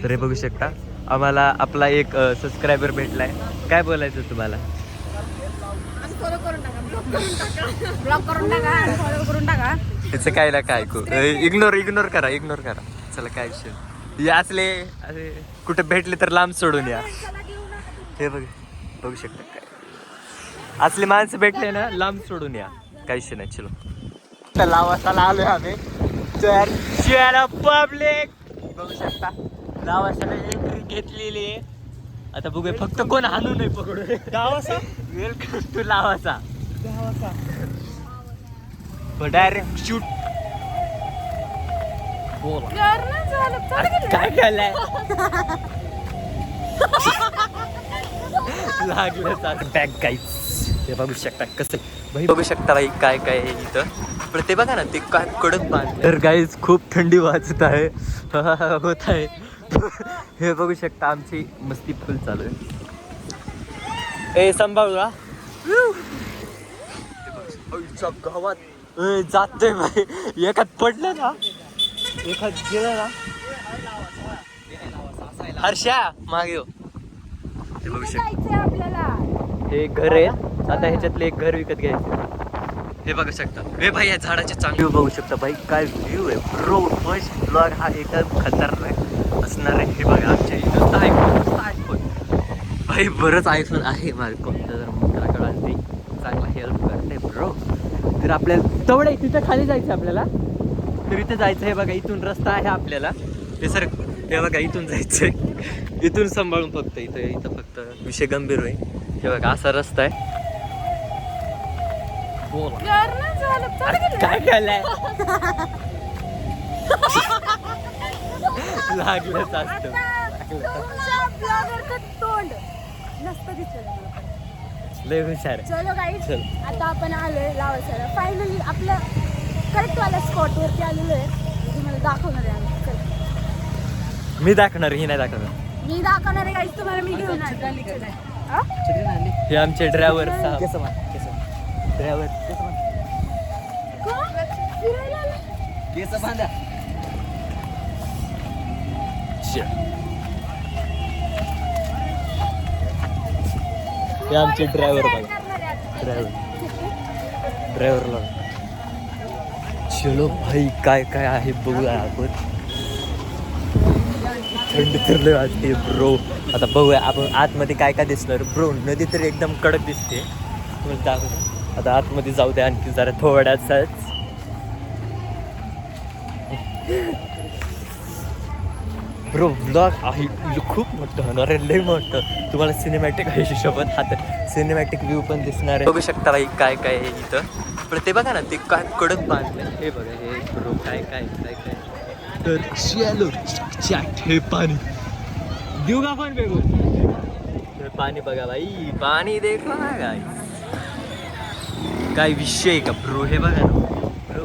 तर हे बघू शकता आम्हाला आपला एक सबस्क्रायबर भेटलाय. काय बोलायचं तुम्हाला? ब्लॉक करून टाका आणि फॉलो करून टाका. त्याचं काय ना काय ऐकू इग्नोर करा. चला काय विषय हे असले अरे कुठे भेटले तर लांब सोडून या. हे बघू शकता काय असले माणसं भेटले ना लांब सोडून या. काही विषय नाही. चलो लावासाला आलोय आम्ही. तर पब्लिक बघू शकता लावासाला एंट्री घेतलेली आहे. आता बघूया फक्त कोण हाणू नाही पकडू. Lavasa welcome to Lavasa. Direct shoot. काय केलंय लागलं बॅग गाईच. हे बघू शकता कसं भाई बघू शकता भाई काय काय आहे इथं. पण ते बघा ना ते काय कडक बांध. तर गाईज खूप थंडी वाजत आहे होत आहे. हे बघू शकता आमची मस्ती फुल चालू आहे. ए सांभाळूया गावात जातोय भाई. एखाद पडलं ना एखाद गेलं ना हर्षा मागे हो. हे बघू शकता आपल्याला हे घर आहे. आता ह्याच्यातले एक घर विकत घ्यायचं. हे बघू शकता हे भाई या झाडाचे चांगले बघू शकता भाई काय व्ह्यू आहे ब्रो. फर्स्ट ब्लॉग हा एकदम खतरनाक असणार आहे. हे बघा आमच्या इथं आयफोन भाई बरंच आयफोन आहे. माझं कोणतं जर मित्राकडे ते चांगला हेल्प करते ब्रो. तर आपल्याला तेवढं तिथं खाली जायचं आपल्याला. तर इथं जायचं. हे बघा इथून रस्ता आहे आपल्याला. हे सर हे बघा इथून जायचंय. इथून सांभाळून फक्त इथं फक्त विषय गंभीर होईल. हे बघा असा रस्ता आहे. काय केलंय लागलंच असतं. तोंड नसतं दिसलं. लय हुशार. चलो गाईज आता आपण आलोय लावासाला. फायनली आपलं करेक्ट वाला स्पॉट वरती आलेलो आहे. तुम्हाला दाखवणार आहे आम्ही. मी दाखवणार ही नाही दाखवणार. मी दाखवणार आहे गाईज तुम्हाला. मी घेऊन हे आमचे ड्रायव्हर ड्रायव्हर हे आमचे ड्रायव्हर बघा. ड्रायव्हरला चलो भाई काय काय आहे बघूया आपण. थंडी तर लय वाटते ब्रो. आता बघूया आपण आतमध्ये काय काय दिसणार ब्रो. नदी तर एकदम कडक दिसते. आता आतमध्ये जाऊ द्या आणखी जरा थोड्याचाच. ब्रो ब्लॉग आहे खूप मोठं होणार आहे. लय मोठं. तुम्हाला सिनेमॅटिक आहे सोबत हात सिनेमॅटिक व्ह्यू पण दिसणार आहे. बघू शकता भाई काय काय आहे इथं. पण ते बघा ना ते काय कडक बांधलं. हे बघा हे ब्रो काय काय काय काय. तर चलो हे पाणी देऊ का पण बेगू. पाणी बघा भाई पाणी देखो ना काय विषय का ब्रो. हे बघा ना ब्रो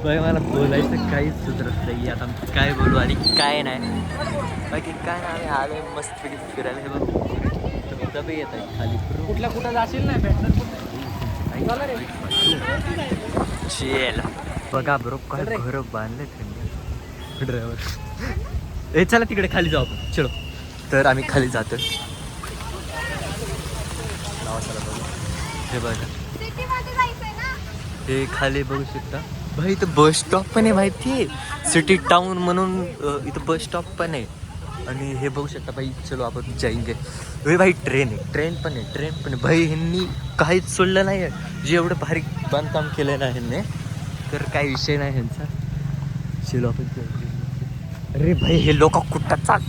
बघा मला बोलायचं काहीच सुधरत नाही. आता काय बोलू आणि काय नाही. बाकी काय नाही आले मस्त फिरायला. हे बघ धबधबे येत आहे खाली. कुठल्या कुठं जाशील नाही भेटणार. बघा ब्रो काय घर बांधले थंडी. ड्रायव्हर ए चला तिकडे खाली जाऊ आपण. चलो तर आम्ही खाली जातो. हे बघा हे खाली बघू शकता भाई. इथं बस स्टॉप पण आहे माहिती आहे. सिटी टाउन म्हणून इथं बस स्टॉप पण आहे. आणि हे बघू शकता भाई. चलो आपण जाईंगे. हे भाई ट्रेन आहे. ट्रेन पण आहे भाई. ह्यांनी काहीच सोडलं नाही आहे. जे एवढं भारी बांधकाम केलं ना ह्यांनी तर काही विषय नाही ह्यांचा. चलो आपण. अरे भाई हे लोक कुठं चाल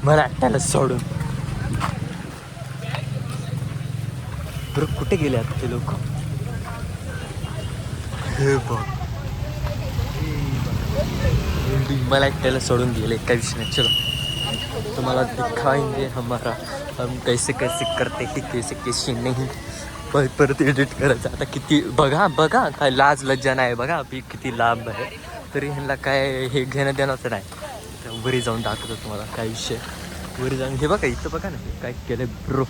मला त्याला सोडून बरं कुठे गेले आता ते लोक. हे बघ मला त्याला सोडून गेले. काही विषय नाही. चलो तुम्हाला दिखाएंगे हमारा हम कैसे कैसे करते की कैसे कैसे नाही. परत एडिट करायचं. आता किती बघा काय लाज लज्जा नाही. बघा आपली किती लांब आहे तरी ह्यांना काय हे घेणं देण्याचं नाही. वरी जाऊन दाखवतो तुम्हाला काय विषय. वरी जाऊन हे बघा इथं बघा ना काय केलंय ब्रो.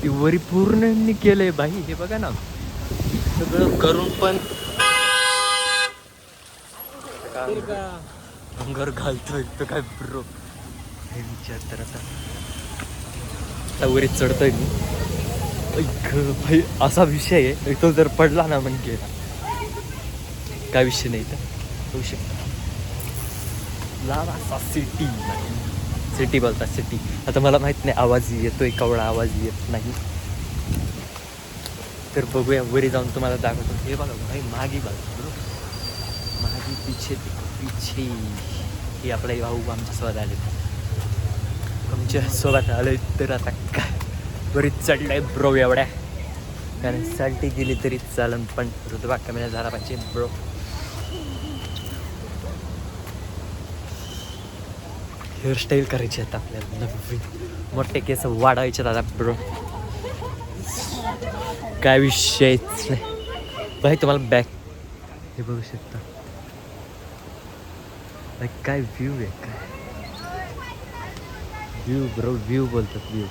ती वरी पूर्ण ह्यांनी केलंय बाई. हे बघा ना सगळं करून पण अंगावर घालतोय तो काय ब्रो हे विचार तर आता वरीत चढतोय मी. ऐक भाई असा विषय आहे तो जर पडला ना मग गेला. काय विषय नाही तर होऊ शकतो. लावा सिटी बोलतात सिटी. आता मला माहित नाही आवाज येतोय कवळा आवाज येत नाही तर बघूया वरी जाऊन तुम्हाला दाखवतो. हे बघा भाई मागी बघा बरोबर मागी पिछे पिछे हे आपला भाऊ आमच्यासोबत आले आमच्यासोबत आले तर आता काय बरीच चढलंय ब्रो एवढ्या कारण साठी गेली तरी चालन पण ऋतुभा कमी झाला पाहिजे ब्रो. हेअरस्टाईल करायची आता आपल्याला नवीन मोठे केस वाढवायचे आता ब्रो. काय विषयच नाही भाई. तुम्हाला बॅक हे बघू शकता भाई काय व्ह्यू आहे काय व्ह्यू ब्रो व्ह्यू बोलतात व्ह्यू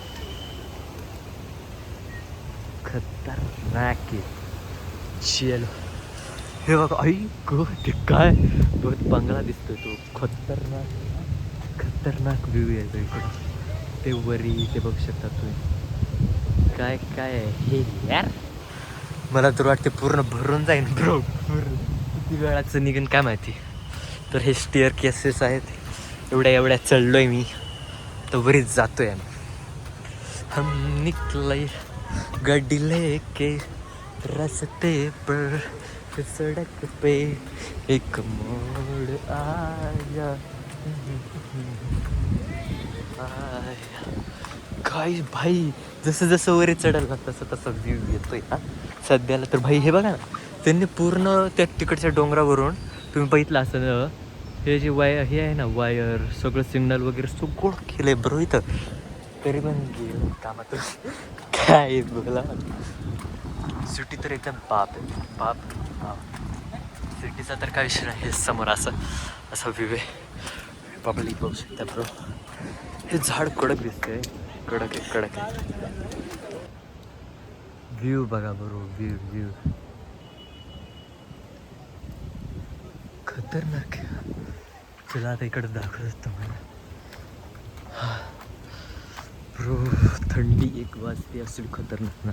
खतरनाक आहे. चलो हे बघा आई गो ते काय बहुत बंगला दिसतोय तो खतरनाक व्ह्यू आहे तो इकडं. ते वरी ते बघू शकता तुम्ही काय काय आहे हे यार. मला तर वाटते पूर्ण भरून जाईन ब्रो पूर्ण किती वेळाचं निघेन काय माहिती. तर हे स्टेअर केसेस आहेत एवढ्या चढलोय मी तर वरीच जातोय आम्ही. हम निकले गाड़ी लेके रस्ते पर सड़क पे एक मोड़ आया काय भाई जसं जसं वरे चढायला ना तसं व्ह्यू येतोय हा सध्याला. तर भाई हे बघा ना त्यांनी पूर्ण त्या तिकडच्या डोंगरावरून तुम्ही बघितलं असं हे जे हे आहे ना वायर सगळं सिग्नल वगैरे सगळं केलंय ब्रो इथं. तरी पण गेलं कामातून काय बघला सिटी तर एकदम बाप आहे बाप. सिटीचा तर काय विषय नाही. हे समोर असं व्ह्यू आहे पब्लिक बघू शकता ब्रो. हे झाड कडक दिसतंय कडक आहे व्ह्यू बघा बरो व्ह्यू खतरनाक आहे. चला आता इकडे दाखवत तुम्हाला ब्रो. थंडी एक वाजते असेल खतरनाक ना.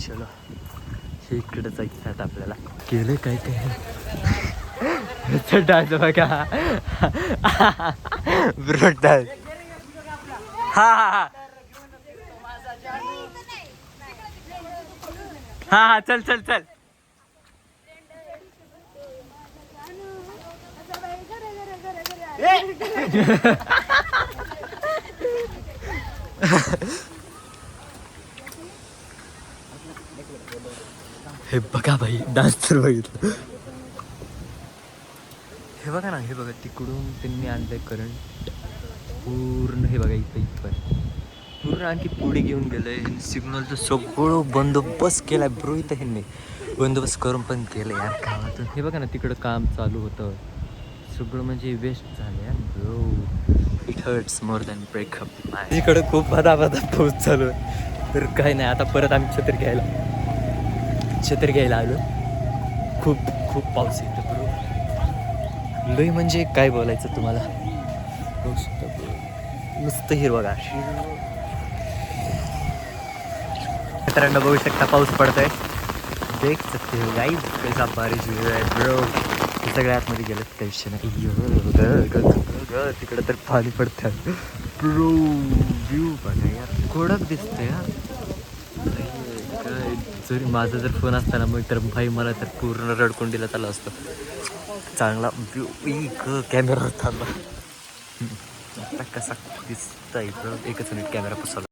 चलो हे इकडे जायचं आता आपल्याला. केलं काय डान्स बघा ब्रो डान्स. हा चल हे बघा भाई डान्स तर बघितलं. हे बघा ना हे बघा तिकडून त्यांनी आणलंय करंट पूर्ण. हे बघा इथं पूर्ण आणखी पुढे घेऊन गेलंय. सिग्नलचं सगळं बंदोबस्त केलाय ब्रो इथं. ह्यांनी बंदोबस्त करून पण केलं यार कामातून. हे बघा ना तिकडं काम चालू होतं सगळं म्हणजे वेस्ट झालं यार bro. It hurts more than breakup. इकडं खूप बदा पाऊस चालू आहे. तर काही नाही आता परत आम्ही छत्री घ्यायला आलो. खूप पाऊस येतो ब्रो लय म्हणजे काय बोलायचं तुम्हाला. नुसतं हिरवगार मित्रांनो बघू शकता पाऊस पडतोय. देख सकते हो गाइस कैसा बारिश हुई है ब्रो. सगळ्या आतमध्ये गेलं काही विषय नाही. तिकडं तर पाणी पडतं ब्रो. व्ह्यू बघा यार कडक दिसतंय हा. जरी माझा जर फोन असता ना मग तर भाई मला तर पूर्ण रडकुंडीला चालू असतो. चांगला व्ह्यू कॅमेरावर थांबा. आता कसा दिसतंय ब्रो. एकच मिनिट कॅमेरा पुसवला.